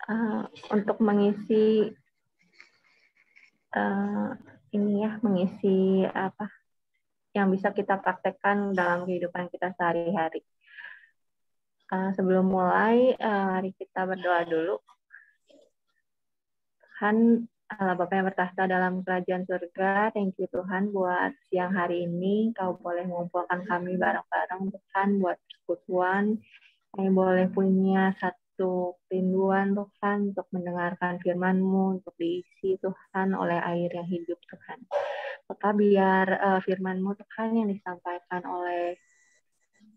uh, untuk mengisi uh, mengisi apa yang bisa kita praktekkan dalam kehidupan kita sehari-hari. Sebelum mulai, mari kita berdoa dulu. Tuhan, Allah Bapa yang bertahta dalam kerajaan surga, thank you Tuhan buat siang hari ini. Kau boleh mengumpulkan kami bareng-bareng Tuhan buat persekutuan. Kami boleh punya satu kerinduan Tuhan untuk mendengarkan firman-Mu, untuk diisi Tuhan oleh air yang hidup Tuhan. Maka biar firman-Mu Tuhan yang disampaikan oleh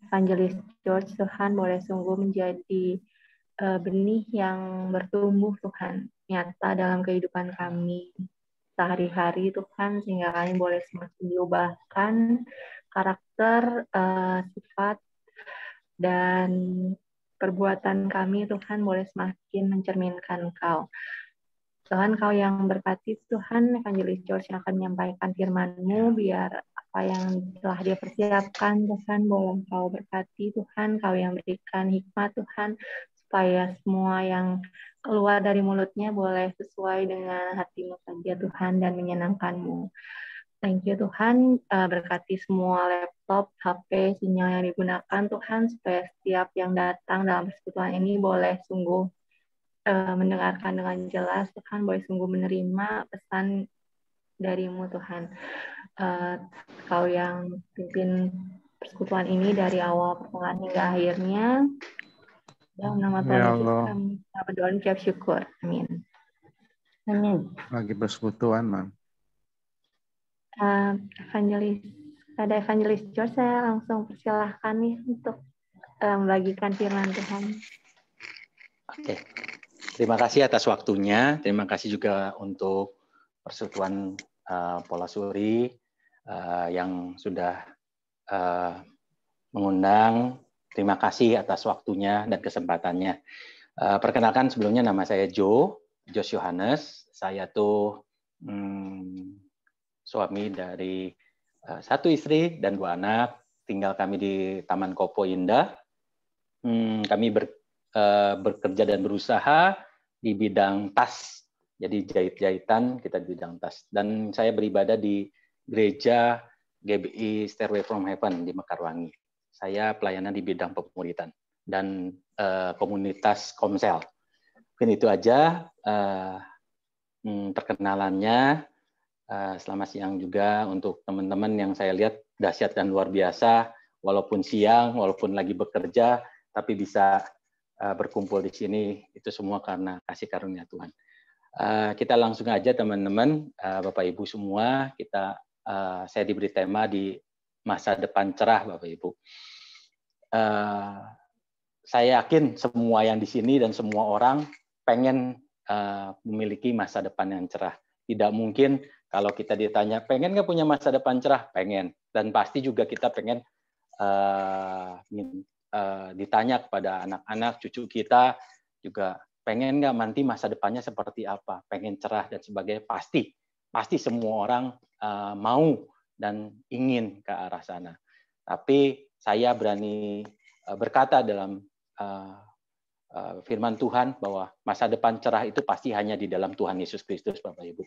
Evangelis George Tuhan boleh sungguh menjadi benih yang bertumbuh Tuhan, nyata dalam kehidupan kami sehari-hari Tuhan, sehingga kami boleh semakin diubahkan karakter, sifat, dan perbuatan kami Tuhan boleh semakin mencerminkan Kau. Tuhan, Kau yang berkati Tuhan, Evangelis George yang akan menyampaikan firman-Mu, biar apa yang telah dia persiapkan Tuhan, boleh Kau berkati Tuhan, Kau yang berikan hikmat Tuhan, supaya semua yang keluar dari mulutnya boleh sesuai dengan hati-Mu saja Tuhan, dan menyenangkan-Mu. Thank you Tuhan, berkati semua laptop, HP, sinyal yang digunakan Tuhan, supaya setiap yang datang dalam persekutuan ini boleh sungguh mendengarkan dengan jelas Tuhan, boleh sungguh menerima pesan dari-Mu Tuhan. Kau yang pimpin persekutuan ini dari awal permulaan hingga akhirnya. Dalam nama Tuhan Yesus kami berdoa dan ucap syukur. Amin. Amin. Lagi persekutuan, Mam. Ada Evangelis George, saya langsung persilahkan nih untuk membagikan firman Tuhan. Oke. Terima kasih atas waktunya. Terima kasih juga untuk persekutuan Polasuri yang sudah mengundang. Terima kasih atas waktunya dan kesempatannya. Perkenalkan sebelumnya nama saya Josh Yohanes. Saya tuh suami dari satu istri dan 2 anak. Tinggal kami di Taman Kopo Indah. Kami bekerja dan berusaha di bidang tas. Jadi jahit-jahitan, kita di bidang tas. Dan saya beribadah di gereja GBI Stairway from Heaven di Mekarwangi. Saya pelayanan di bidang pemuritan dan komunitas Komsel. Mungkin itu aja perkenalannya. Selamat siang juga untuk teman-teman yang saya lihat dahsyat dan luar biasa. Walaupun siang, walaupun lagi bekerja, tapi bisa berkumpul di sini, itu semua karena kasih karunia Tuhan. Kita langsung aja teman-teman, Bapak Ibu semua, saya diberi tema di masa depan cerah, Bapak Ibu. Saya yakin semua yang di sini dan semua orang pengen memiliki masa depan yang cerah. Tidak mungkin kalau kita ditanya, pengen nggak punya masa depan cerah? Pengen. Dan pasti juga kita pengen ditanya kepada anak-anak, cucu kita juga, pengen nggak nanti masa depannya seperti apa? Pengen cerah dan sebagainya. Pasti semua orang mau dan ingin ke arah sana. Tapi saya berani berkata dalam firman Tuhan bahwa masa depan cerah itu pasti hanya di dalam Tuhan Yesus Kristus, Bapak Ibu.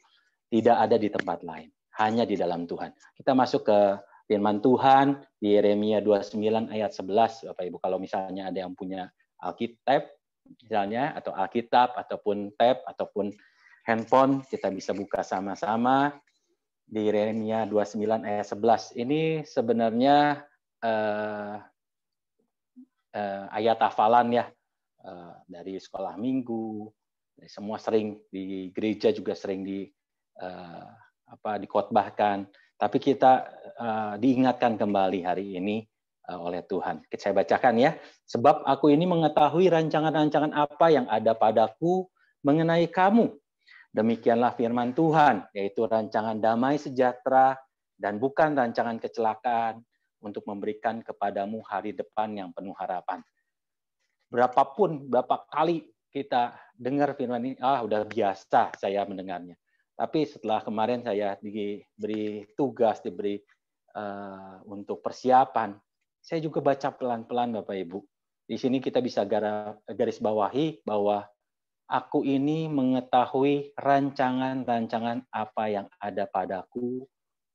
Tidak ada di tempat lain, hanya di dalam Tuhan. Kita masuk ke firman Tuhan di Yeremia 29 ayat 11, Bapak Ibu. Kalau misalnya ada yang punya Alkitab, misalnya, atau Alkitab, ataupun tab, ataupun handphone, kita bisa buka sama-sama di Yeremia 29 ayat 11. Ini sebenarnya ayat hafalan ya, dari sekolah minggu, semua sering di gereja juga sering dikotbahkan. Tapi kita diingatkan kembali hari ini oleh Tuhan. Saya bacakan ya. Sebab aku ini mengetahui rancangan-rancangan apa yang ada padaku mengenai kamu. Demikianlah firman Tuhan, yaitu rancangan damai sejahtera dan bukan rancangan kecelakaan, untuk memberikan kepadamu hari depan yang penuh harapan. Berapa kali kita dengar firman ini, udah biasa saya mendengarnya. Tapi setelah kemarin saya diberi tugas, untuk persiapan, saya juga baca pelan-pelan Bapak Ibu. Di sini kita bisa garis bawahi bahwa Aku ini mengetahui rancangan-rancangan apa yang ada padaku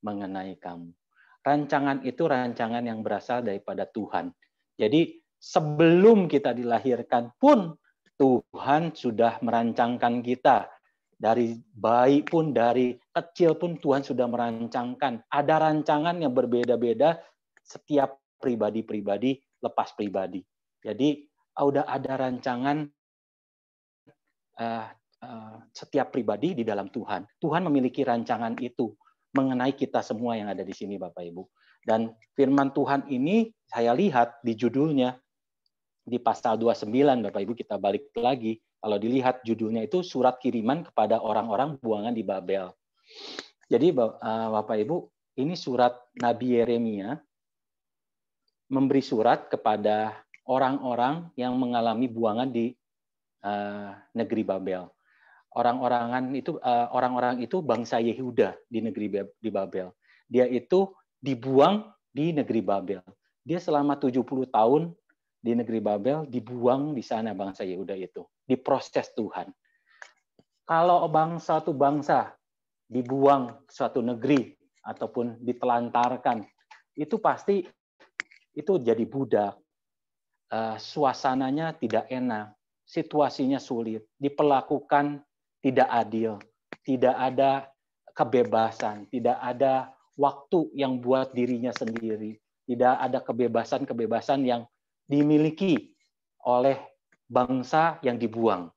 mengenai kamu. Rancangan itu rancangan yang berasal daripada Tuhan. Jadi sebelum kita dilahirkan pun Tuhan sudah merancangkan kita. Dari bayi pun, dari kecil pun Tuhan sudah merancangkan. Ada rancangan yang berbeda-beda setiap pribadi-pribadi lepas pribadi. Jadi udah ada rancangan setiap pribadi di dalam Tuhan. Tuhan memiliki rancangan itu mengenai kita semua yang ada di sini, Bapak Ibu. Dan firman Tuhan ini saya lihat di judulnya di pasal 29, Bapak Ibu, kita balik lagi. Kalau dilihat judulnya itu surat kiriman kepada orang-orang buangan di Babel. Jadi Bapak Ibu, ini surat Nabi Yeremia memberi surat kepada orang-orang yang mengalami buangan di negeri Babel. Orang-orang itu bangsa Yehuda di negeri di Babel. Dia itu dibuang di negeri Babel. Dia selama 70 tahun di negeri Babel, dibuang di sana bangsa Yehuda itu, diproses Tuhan. Kalau suatu bangsa dibuang suatu negeri ataupun ditelantarkan, itu pasti itu jadi budak. Suasananya tidak enak, situasinya sulit, diperlakukan tidak adil, tidak ada kebebasan, tidak ada waktu yang buat dirinya sendiri, tidak ada kebebasan-kebebasan yang dimiliki oleh bangsa yang dibuang.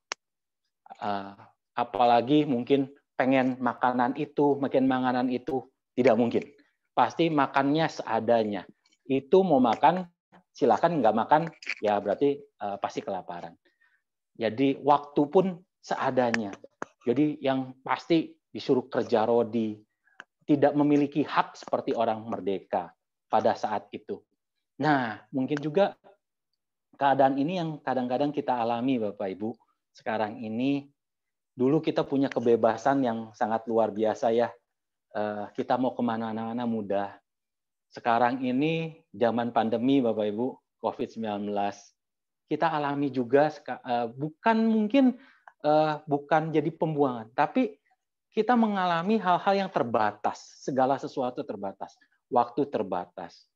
Apalagi mungkin pengen makanan itu, tidak mungkin. Pasti makannya seadanya. Itu mau makan, silakan, nggak makan, ya berarti pasti kelaparan. Jadi waktu pun seadanya. Jadi yang pasti disuruh kerja rodi, tidak memiliki hak seperti orang merdeka pada saat itu. Nah, mungkin juga keadaan ini yang kadang-kadang kita alami, Bapak Ibu. Sekarang ini, dulu kita punya kebebasan yang sangat luar biasa ya. Kita mau kemana-mana mudah. Sekarang ini, zaman pandemi, Bapak Ibu, COVID-19, kita alami juga, bukan jadi pembuangan, tapi kita mengalami hal-hal yang terbatas. Segala sesuatu terbatas. Waktu terbatas.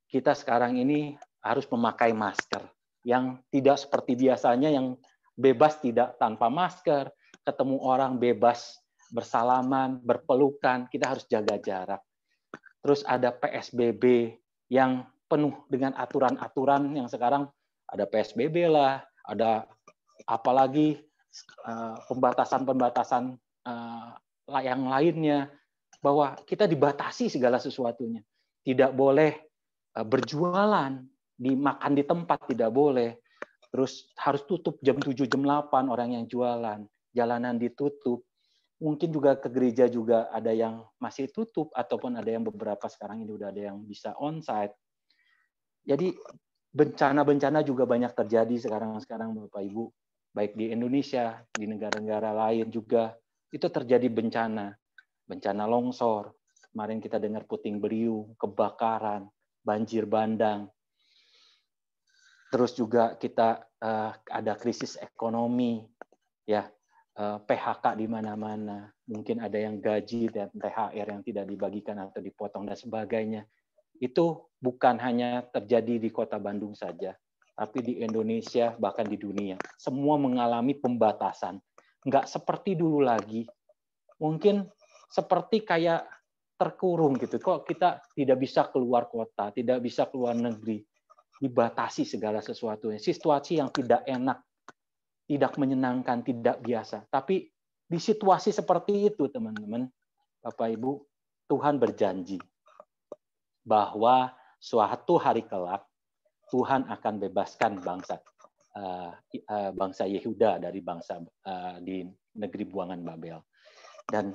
Kita sekarang ini harus memakai masker. Yang tidak seperti biasanya, yang bebas tidak tanpa masker, ketemu orang bebas bersalaman, berpelukan, kita harus jaga jarak. Terus ada PSBB yang penuh dengan aturan-aturan yang sekarang ada PSBB lah, ada apalagi pembatasan-pembatasan yang lainnya, bahwa kita dibatasi segala sesuatunya. Tidak boleh berjualan, dimakan di tempat tidak boleh. Terus harus tutup jam 7, jam 8 orang yang jualan. Jalanan ditutup. Mungkin juga ke gereja juga ada yang masih tutup, ataupun ada yang beberapa sekarang ini udah ada yang bisa onsite. Jadi bencana-bencana juga banyak terjadi sekarang Bapak Ibu. Baik di Indonesia, di negara-negara lain juga. Itu terjadi bencana. Bencana longsor. Kemarin kita dengar puting beliung, kebakaran, banjir bandang. Terus juga kita ada krisis ekonomi, ya, PHK di mana-mana. Mungkin ada yang gaji dan THR yang tidak dibagikan atau dipotong dan sebagainya. Itu bukan hanya terjadi di Kota Bandung saja, tapi di Indonesia bahkan di dunia. Semua mengalami pembatasan. Nggak seperti dulu lagi. Mungkin seperti kayak terkurung gitu. Kok kita tidak bisa keluar kota, tidak bisa keluar negeri, dibatasi segala sesuatunya. Situasi yang tidak enak, tidak menyenangkan, tidak biasa. Tapi di situasi seperti itu, teman-teman, Bapak Ibu, Tuhan berjanji bahwa suatu hari kelak Tuhan akan bebaskan bangsa Yehuda dari bangsa di negeri buangan Babel, dan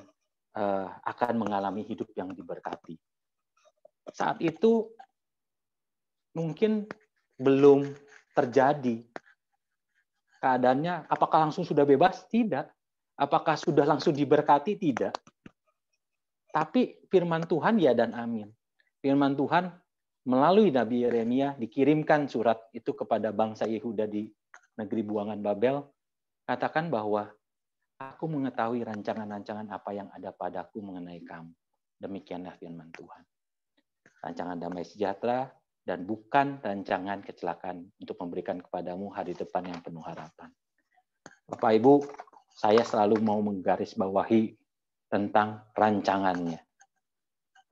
akan mengalami hidup yang diberkati. Saat itu mungkin belum terjadi keadaannya. Apakah langsung sudah bebas? Tidak. Apakah sudah langsung diberkati? Tidak. Tapi firman Tuhan ya dan amin. Firman Tuhan melalui Nabi Yeremia dikirimkan surat itu kepada bangsa Yehuda di negeri buangan Babel. Katakan bahwa aku mengetahui rancangan-rancangan apa yang ada padaku mengenai kamu. Demikianlah firman Tuhan. Rancangan damai sejahtera dan bukan rancangan kecelakaan untuk memberikan kepadamu hari depan yang penuh harapan. Bapak Ibu, saya selalu mau menggarisbawahi tentang rancangannya.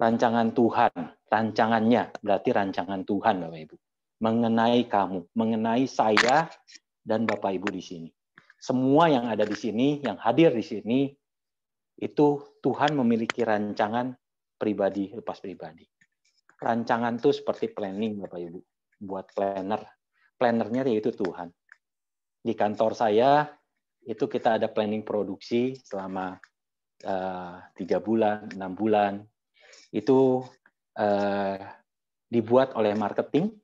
Rancangan Tuhan, rancangannya berarti rancangan Tuhan, Bapak Ibu. Mengenai kamu, mengenai saya dan Bapak Ibu di sini. Semua yang ada di sini, yang hadir di sini, itu Tuhan memiliki rancangan pribadi, lepas pribadi. Rancangan itu seperti planning, Bapak Ibu. Buat planner. Plannernya yaitu Tuhan. Di kantor saya, itu kita ada planning produksi selama 3 bulan, 6 bulan. Itu dibuat oleh marketing,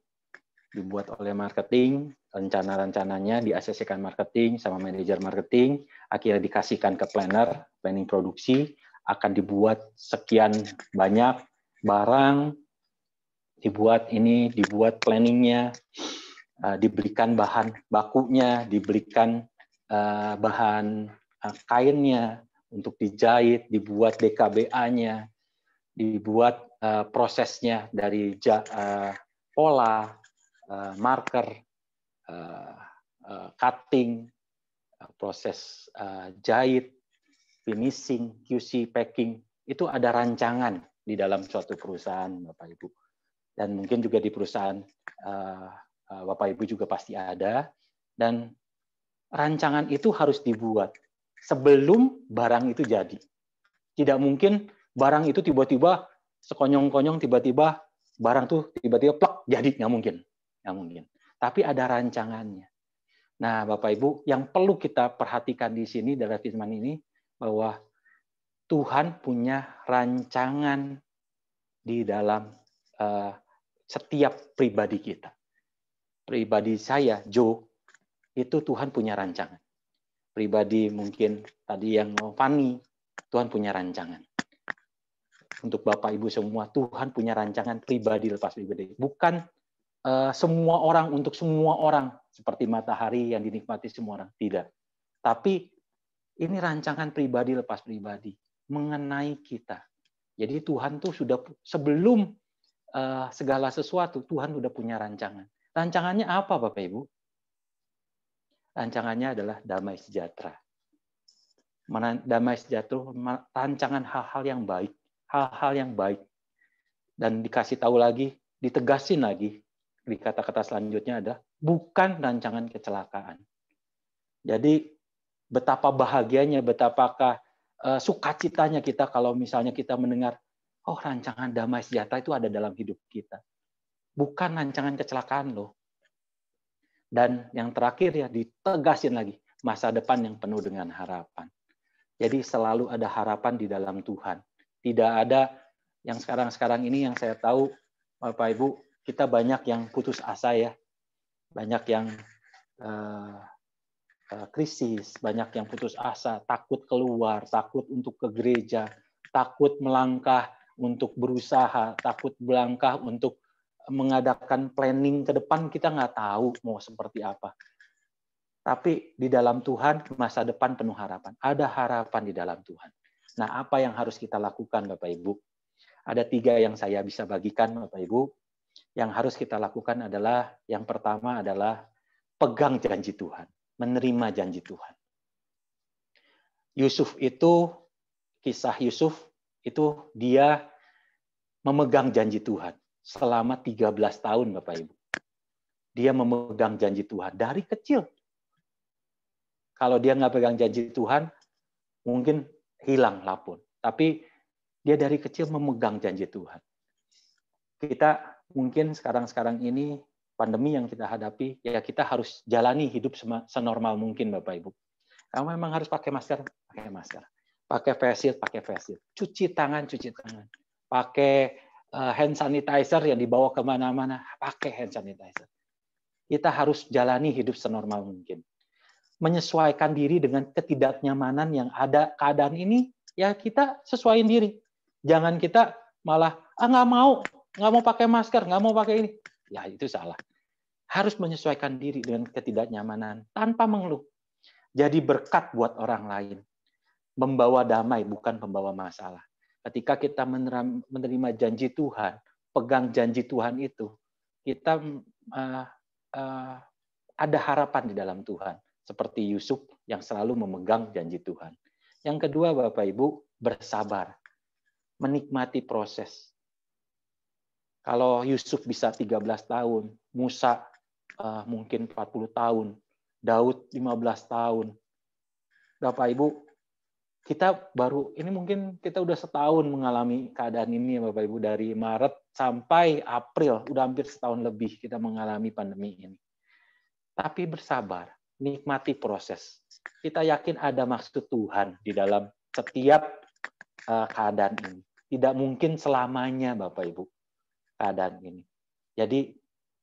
rencana-rencananya di-ACC-kan marketing sama manajer marketing, akhirnya dikasihkan ke planner, planning produksi, akan dibuat sekian banyak barang, dibuat planningnya, diberikan bahan bakunya, diberikan bahan kainnya untuk dijahit, dibuat DKBA-nya, dibuat prosesnya dari pola, marker, cutting, proses jahit, finishing, QC, packing, itu ada rancangan di dalam suatu perusahaan, Bapak Ibu. Dan mungkin juga di perusahaan Bapak Ibu juga pasti ada. Dan rancangan itu harus dibuat sebelum barang itu jadi. Tidak mungkin barang itu tiba-tiba sekonyong-konyong, tiba-tiba barang tuh tiba-tiba plak jadi, nggak mungkin. Tapi ada rancangannya. Nah, Bapak Ibu, yang perlu kita perhatikan di sini dalam firman ini bahwa Tuhan punya rancangan di dalam setiap pribadi kita. Pribadi saya, Joe, itu Tuhan punya rancangan. Pribadi mungkin tadi yang Fani, Tuhan punya rancangan. Untuk Bapak Ibu semua, Tuhan punya rancangan pribadi lepas pribadi. Bukan semua orang untuk semua orang, seperti matahari yang dinikmati semua orang. Tidak. Tapi ini rancangan pribadi lepas pribadi mengenai kita. Jadi Tuhan tuh sudah sebelum segala sesuatu, Tuhan sudah punya rancangan. Rancangannya apa, Bapak Ibu? Rancangannya adalah damai sejahtera. Damai sejahtera, rancangan hal-hal yang baik. Hal-hal yang baik. Dan dikasih tahu lagi, ditegasin lagi, di kata-kata selanjutnya ada, bukan rancangan kecelakaan. Jadi, betapa bahagianya, betapakah sukacitanya kita kalau misalnya kita mendengar, oh rancangan damai sejahtera itu ada dalam hidup kita. Bukan rancangan kecelakaan loh. Dan yang terakhir ya ditegasin lagi, masa depan yang penuh dengan harapan. Jadi selalu ada harapan di dalam Tuhan. Tidak ada yang sekarang-sekarang ini yang saya tahu, Bapak Ibu, kita banyak yang putus asa ya. Banyak yang krisis, banyak yang putus asa, takut keluar, takut untuk ke gereja, takut melangkah untuk berusaha, takut melangkah untuk mengadakan planning ke depan, kita nggak tahu mau seperti apa. Tapi di dalam Tuhan, masa depan penuh harapan. Ada harapan di dalam Tuhan. Nah, apa yang harus kita lakukan, Bapak Ibu? Ada 3 yang saya bisa bagikan, Bapak Ibu. Yang harus kita lakukan adalah, yang pertama adalah pegang janji Tuhan. Menerima janji Tuhan. Yusuf itu, kisah Yusuf, itu dia memegang janji Tuhan. Selama 13 tahun, Bapak Ibu. Dia memegang janji Tuhan dari kecil. Kalau dia nggak pegang janji Tuhan, mungkin hilang lapun. Tapi dia dari kecil memegang janji Tuhan. Kita mungkin sekarang ini, pandemi yang kita hadapi, ya kita harus jalani hidup senormal mungkin, Bapak Ibu. Kalau memang harus pakai masker, pakai masker. Pakai face shield, pakai face shield. Cuci tangan. Pakai hand sanitizer yang dibawa kemana-mana, pakai hand sanitizer. Kita harus jalani hidup senormal mungkin. Menyesuaikan diri dengan ketidaknyamanan yang ada keadaan ini, ya kita sesuaiin diri. Jangan kita malah, nggak mau pakai masker, nggak mau pakai ini. Ya itu salah. Harus menyesuaikan diri dengan ketidaknyamanan tanpa mengeluh. Jadi berkat buat orang lain. Membawa damai, bukan pembawa masalah. Ketika kita menerima janji Tuhan, pegang janji Tuhan itu, kita ada harapan di dalam Tuhan. Seperti Yusuf yang selalu memegang janji Tuhan. Yang kedua, Bapak Ibu, bersabar. Menikmati proses. Kalau Yusuf bisa 13 tahun, Musa mungkin 40 tahun, Daud 15 tahun. Bapak Ibu, kita baru, ini mungkin kita udah setahun mengalami keadaan ini ya Bapak Ibu, dari Maret sampai April, udah hampir setahun lebih kita mengalami pandemi ini. Tapi bersabar, nikmati proses. Kita yakin ada maksud Tuhan di dalam setiap keadaan ini. Tidak mungkin selamanya Bapak Ibu keadaan ini. Jadi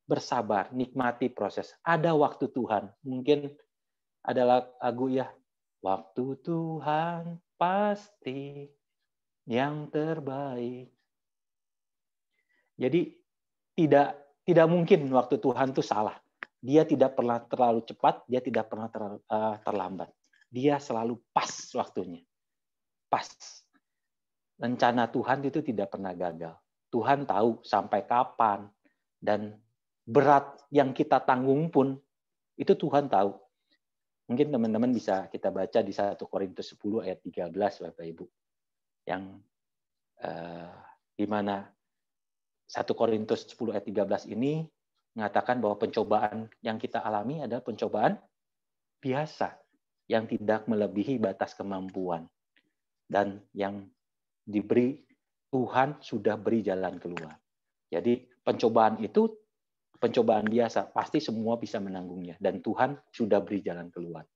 bersabar, nikmati proses. Ada waktu Tuhan. Mungkin ada lagu ya, waktu Tuhan pasti yang terbaik. Jadi tidak mungkin waktu Tuhan itu salah. Dia tidak pernah terlalu cepat, dia tidak pernah terlambat. Dia selalu pas waktunya. Pas. Rencana Tuhan itu tidak pernah gagal. Tuhan tahu sampai kapan, dan berat yang kita tanggung pun itu Tuhan tahu. Mungkin teman-teman bisa kita baca di 1 Korintus 10 ayat 13 Bapak Ibu. Yang di mana 1 Korintus 10 ayat 13 ini mengatakan bahwa pencobaan yang kita alami adalah pencobaan biasa yang tidak melebihi batas kemampuan, dan yang diberi Tuhan sudah beri jalan keluar. Jadi pencobaan itu pencobaan biasa, pasti semua bisa menanggungnya, dan Tuhan sudah beri jalan keluar.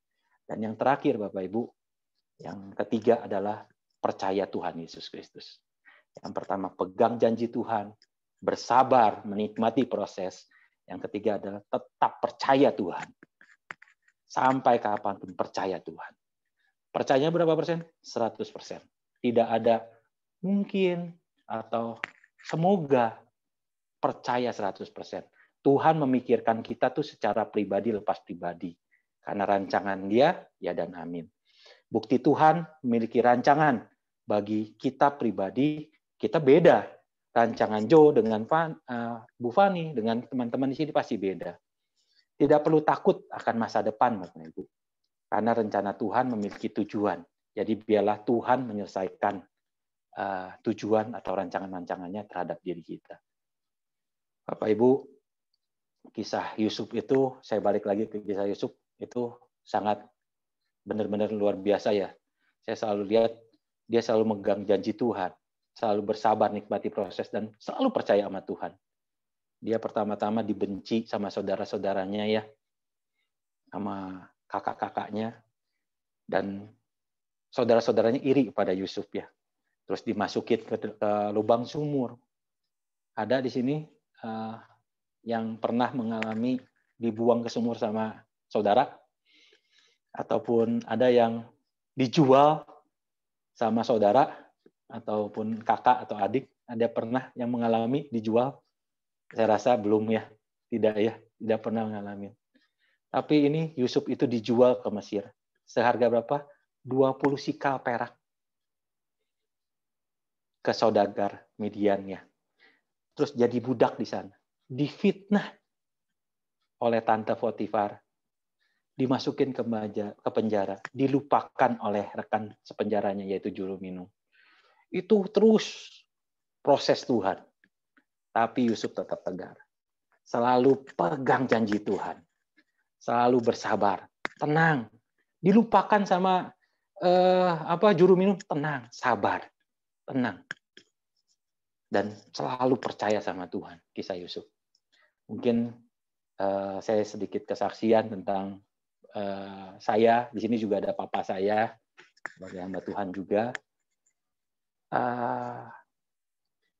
Dan yang terakhir Bapak Ibu, yang ketiga adalah percaya Tuhan Yesus Kristus. Yang pertama, pegang janji Tuhan, bersabar, menikmati proses. Yang ketiga adalah tetap percaya Tuhan. Sampai kapanpun percaya Tuhan. Percayanya berapa persen? 100%. Tidak ada mungkin atau semoga, percaya 100%. Tuhan memikirkan kita tuh secara pribadi lepas pribadi. Karena rancangan Dia, ya dan amin. Bukti Tuhan memiliki rancangan bagi kita pribadi, kita beda. Rancangan Joe dengan Bu Fani, dengan teman-teman di sini pasti beda. Tidak perlu takut akan masa depan, Bapak Ibu. Karena rencana Tuhan memiliki tujuan. Jadi biarlah Tuhan menyelesaikan tujuan atau rancangan-rancangannya terhadap diri kita. Bapak Ibu, kisah Yusuf itu, saya balik lagi ke kisah Yusuf, itu sangat benar-benar luar biasa ya. Saya selalu lihat dia selalu megang janji Tuhan, selalu bersabar nikmati proses, dan selalu percaya sama Tuhan. Dia pertama-tama dibenci sama saudara-saudaranya ya, sama kakak-kakaknya, dan saudara-saudaranya iri kepada Yusuf ya. Terus dimasukin ke lubang sumur. Ada di sini yang pernah mengalami dibuang ke sumur sama saudara, ataupun ada yang dijual sama saudara, ataupun kakak atau adik, ada pernah yang mengalami dijual? Saya rasa belum ya, tidak pernah mengalami. Tapi ini Yusuf itu dijual ke Mesir. Seharga berapa? 20 sikal perak. Ke saudagar Midiannya. Terus jadi budak di sana. Difitnah oleh tante Potifar. Dimasukin ke penjara. Dilupakan oleh rekan sepenjaranya, yaitu juru minum. Itu terus proses Tuhan. Tapi Yusuf tetap tegar. Selalu pegang janji Tuhan. Selalu bersabar. Tenang. Dilupakan sama juru minum. Tenang. Sabar. Tenang. Dan selalu percaya sama Tuhan. Kisah Yusuf. Mungkin saya sedikit kesaksian tentang saya. Di sini juga ada papa saya. Sebagai hamba Tuhan juga.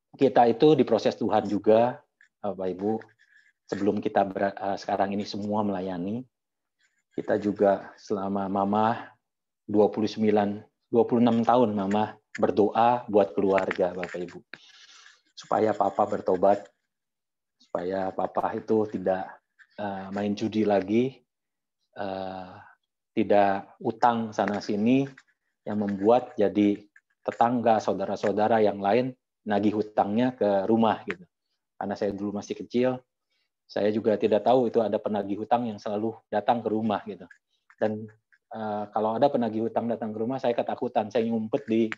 Kita itu diproses Tuhan juga, Bapak Ibu. Sebelum kita sekarang ini semua melayani, kita juga selama Mama 26 tahun Mama berdoa buat keluarga, Bapak Ibu. Supaya Papa bertobat, supaya Papa itu tidak main judi lagi, tidak utang sana-sini yang membuat jadi tetangga, saudara-saudara yang lain nagih hutangnya ke rumah gitu. Karena saya dulu masih kecil, saya juga tidak tahu itu ada penagih hutang yang selalu datang ke rumah gitu. Dan kalau ada penagih hutang datang ke rumah, saya ketakutan. Saya ngumpet di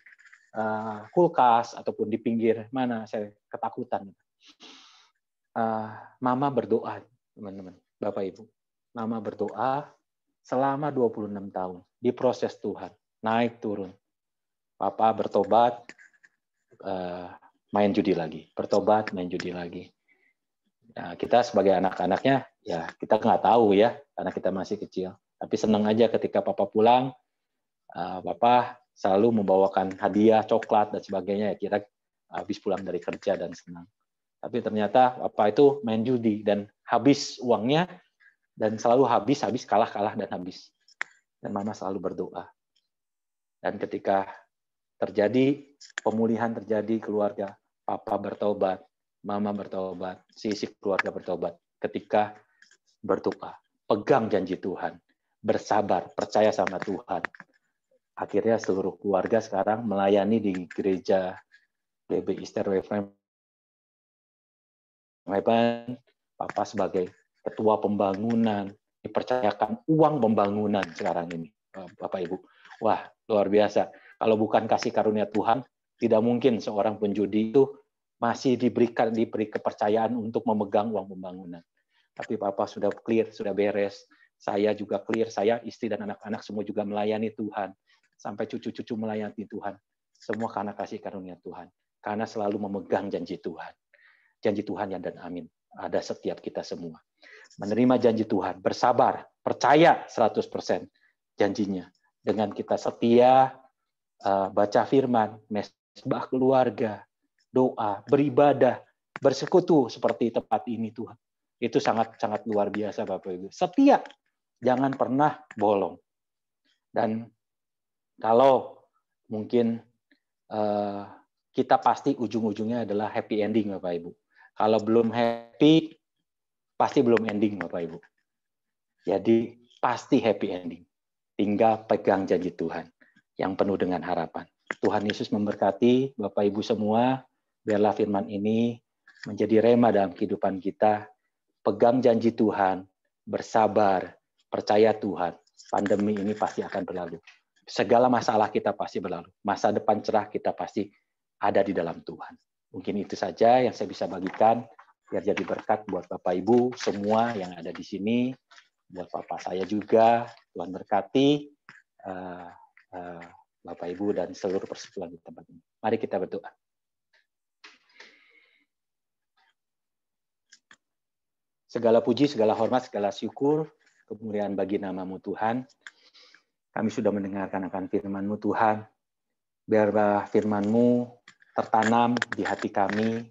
kulkas ataupun di pinggir mana, saya ketakutan. Mama berdoa, teman-teman, Bapak Ibu. Mama berdoa selama 26 tahun, diproses Tuhan, naik turun. Papa bertobat, main judi lagi. Bertobat, main judi lagi. Nah, kita sebagai anak-anaknya, ya kita nggak tahu ya, karena kita masih kecil. Tapi senang aja ketika Papa pulang, Papa selalu membawakan hadiah, coklat, dan sebagainya. Ya, kita habis pulang dari kerja dan senang. Tapi ternyata Papa itu main judi, dan habis uangnya, dan selalu habis, kalah, dan habis. Dan Mama selalu berdoa. Dan ketika terjadi pemulihan terjadi keluarga, Papa bertobat, Mama bertobat, sisi keluarga bertobat. Ketika berdoa, pegang janji Tuhan, bersabar, percaya sama Tuhan. Akhirnya seluruh keluarga sekarang melayani di gereja GBI Stairway Papa sebagai ketua pembangunan, dipercayakan uang pembangunan sekarang ini, Bapak Ibu. Wah, luar biasa. Kalau bukan kasih karunia Tuhan, tidak mungkin seorang penjudi itu masih diberi kepercayaan untuk memegang uang pembangunan. Tapi Papa sudah clear, sudah beres. Saya juga clear, saya, istri, dan anak-anak semua juga melayani Tuhan. Sampai cucu-cucu melayani Tuhan. Semua karena kasih karunia Tuhan. Karena selalu memegang janji Tuhan. Janji Tuhan ya dan amin. Ada setiap kita semua. Menerima janji Tuhan, bersabar, percaya 100% janjinya. Dengan kita setia, baca firman, mesbah keluarga, doa, beribadah, bersekutu seperti tempat ini Tuhan. Itu sangat-sangat luar biasa Bapak Ibu. Setia, jangan pernah bolong. Dan kalau mungkin kita pasti ujung-ujungnya adalah happy ending Bapak Ibu. Kalau belum happy, pasti belum ending Bapak Ibu. Jadi pasti happy ending. Tinggal pegang janji Tuhan yang penuh dengan harapan. Tuhan Yesus memberkati Bapak Ibu semua. Biarlah firman ini menjadi rema dalam kehidupan kita. Pegang janji Tuhan, bersabar, percaya Tuhan. Pandemi ini pasti akan berlalu. Segala masalah kita pasti berlalu. Masa depan cerah kita pasti ada di dalam Tuhan. Mungkin itu saja yang saya bisa bagikan. Biar jadi berkat buat Bapak Ibu semua yang ada di sini. Buat Papa saya juga. Tuhan berkati Bapak Ibu dan seluruh persekutuan di tempat ini. Mari kita berdoa. Segala puji, segala hormat, segala syukur, kemuliaan bagi nama-Mu Tuhan. Kami sudah mendengarkan akan firman-Mu Tuhan. Biarlah firman-Mu tertanam di hati kami,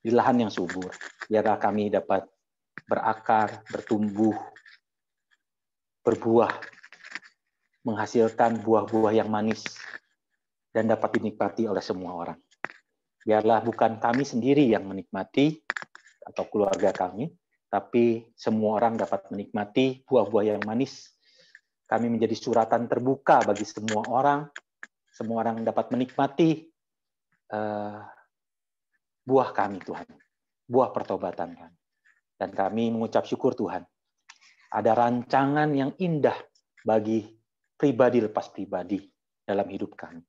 di lahan yang subur. Biarlah kami dapat berakar, bertumbuh, berbuah, menghasilkan buah-buah yang manis, dan dapat dinikmati oleh semua orang. Biarlah bukan kami sendiri yang menikmati, atau keluarga kami, tapi semua orang dapat menikmati buah-buah yang manis. Kami menjadi suratan terbuka bagi semua orang dapat menikmati buah kami Tuhan, buah pertobatan kami. Dan kami mengucap syukur Tuhan, ada rancangan yang indah bagi pribadi lepas pribadi dalam hidup kami.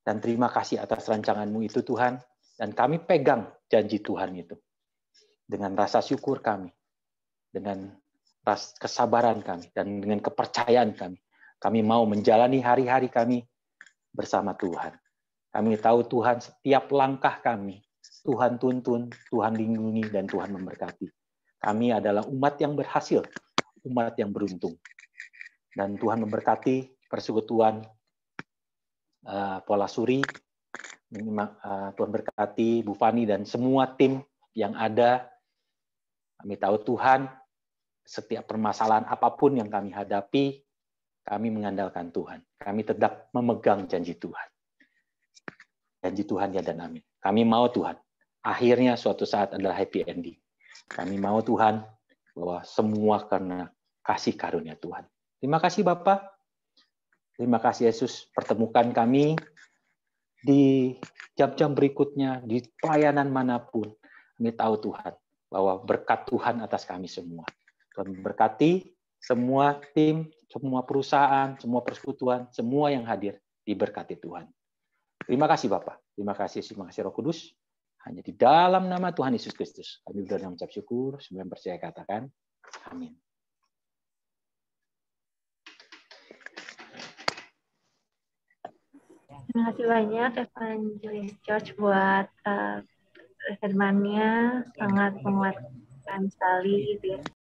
Dan terima kasih atas rancangan-Mu itu Tuhan, dan kami pegang janji Tuhan itu. Dengan rasa syukur kami, dengan kesabaran kami, dan dengan kepercayaan kami mau menjalani hari-hari kami bersama Tuhan. Kami tahu Tuhan setiap langkah kami, Tuhan tuntun, Tuhan lindungi, dan Tuhan memberkati. Kami adalah umat yang berhasil, umat yang beruntung. Dan Tuhan memberkati persekutuan Pola Suri, Tuhan berkati Bu Fani dan semua tim yang ada. Kami tahu Tuhan, setiap permasalahan apapun yang kami hadapi, kami mengandalkan Tuhan. Kami tetap memegang janji Tuhan. Janji Tuhan ya dan amin. Kami mau Tuhan, akhirnya suatu saat adalah happy ending. Kami mau Tuhan, bahwa semua karena kasih karunia Tuhan. Terima kasih Bapak. Terima kasih Yesus, pertemukan kami di jam-jam berikutnya, di pelayanan manapun. Kami tahu Tuhan, bahwa berkat Tuhan atas kami semua. Tuhan berkati semua tim, semua perusahaan, semua persekutuan, semua yang hadir diberkati Tuhan. Terima kasih Bapak. Terima kasih Roh Kudus. Hanya di dalam nama Tuhan Yesus Kristus. Kami berdoa dan mengucap syukur. Semua yang percaya katakan, amin. Terima kasih banyak Evangelis George buat firman-Nya, sangat menguatkan sekali gitu ya.